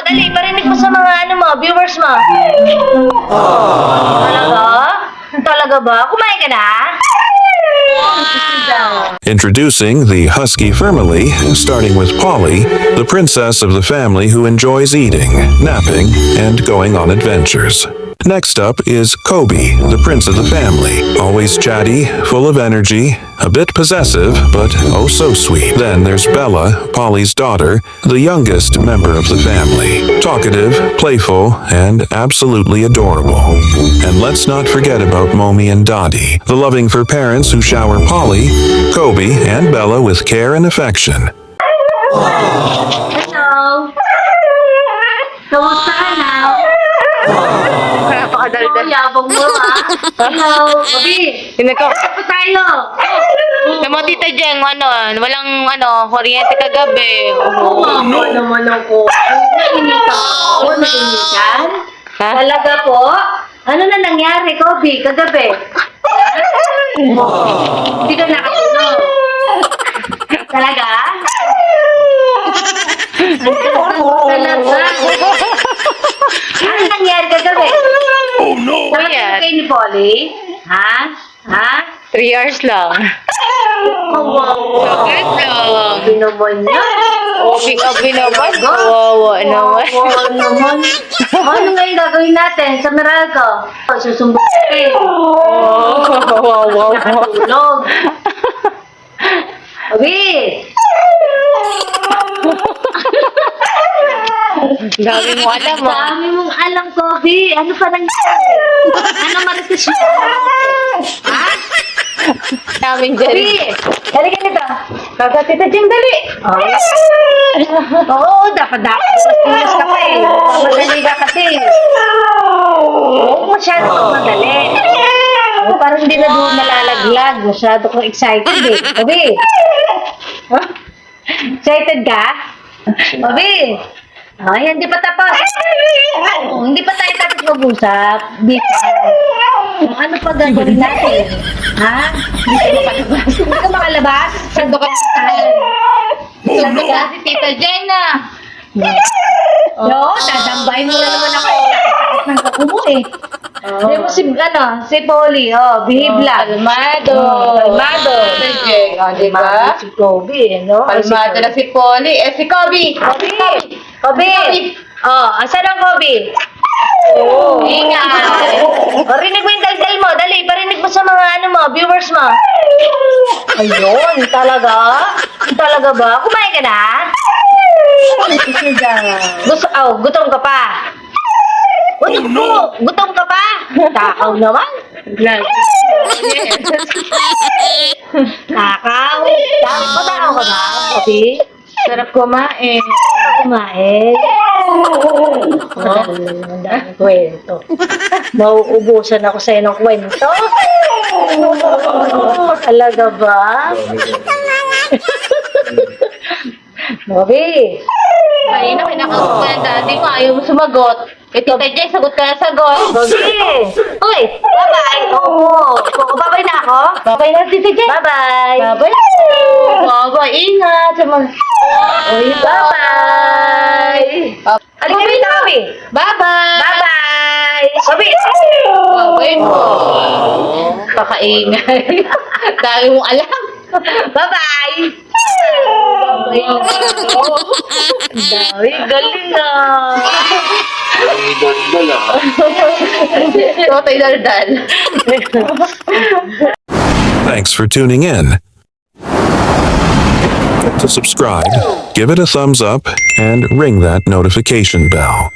Dali, parinig mo sa mga viewers mo. Talaga? Talaga ba? Kumain ka na? Introducing the Husky family, starting with Polly, the princess of the family who enjoys eating, napping, and going on adventures. Next up is Kobe, the prince of the family, always chatty, full of energy, a bit possessive, but oh so sweet. Then there's Bella, Polly's daughter, the youngest member of the family, talkative, playful, and absolutely adorable. And let's not forget about Momi and Dottie, the loving fur parents who shower Polly, Kobe, and Bella with care and affection. Hello. Kamusta ka na? Napakadaldal. Yabang mo Hello. Kobe. Tinako. Saan pa tayo? Tama, Tita Jeng, walang kuryente kagabi. Ano naman ako? Nainitan ako? Nainitan? Ha? Talaga po? Ano na nangyari, Kobe, kagabi? Hindi ka nakatulog. Talaga? Talaga? Ano nangyari kagabi? Oh no! Nakatulog kayo ni Polly? Ha? Ha? 3 hours lang. Saglit lang. Binaman niya. Obi naman. Kawawa naman. Kawawa naman. Ano ngayon gagawin natin sa Meralco? Susumbong natin. Kawawa. Nakatulog. Abi! Dami mo alam, Dami mong alam, Kobe. Ano pa nangyari? Ano marites mo? Ha? Namin Kobe! dyan. Dali ka nito. Tita Jeng, dali. Oo, dapat. Pilas ka pa eh. Madali ka kasi. Oo, masyado kang madali. Oh, parang hindi na doon nalalaglag. Masyado kang excited eh. Kobe! Excited ka? Kobe! Ay, hindi pa tapos. Oh, hindi pa tayo tapos mag-usap. Dito. Ano pa gagawin natin? Ha? Hindi ka makalabas? Sando ka Sando ka si Tita Jeng na. No, dadambayin mo na naman ako. Sakit ng kuko mo eh. Hindi mo si Polly, behave lang. Kalmado. Kalmado. Tita Jeng, diba? Si Kobe, no? Kalmado na si Polly. Si Kobe. Kobe! Asan ang Kobe? Ingay! Rinig mo yung daldal mo. Dali, parinig mo sa mga viewers mo. Ayun, talaga? Talaga ba? Kumain ka na? Gutom ka pa. Gutom ka pa? Takaw naman. Takaw? Takaw ka ba, Kobe? Sarap kumain. Kumain. Ang daming kwento. Mauubusan ako sa'yo ng kwento. Talaga ba? Bobby. Kanina, kinakausap ko ng daddy mo. Ayaw mo sumagot. Tita Jeng, sagot ka na sagot. Bobby. Uy, bye-bye. Oo. Bye-bye na ako. Bye-bye na, Tita Jeng. Bye-bye. Bye-bye. Bye-bye. Ingat. Uy, bye-bye. Halika dito, Bobby. Bye-bye. Bye-bye. Bobby. Bye-bye mo. Pakaingay. Dami mong alam. Bye-bye. Dami, galing ah. Totoy daldal. Thanks for tuning in. To subscribe, give it a thumbs up, and ring that notification bell.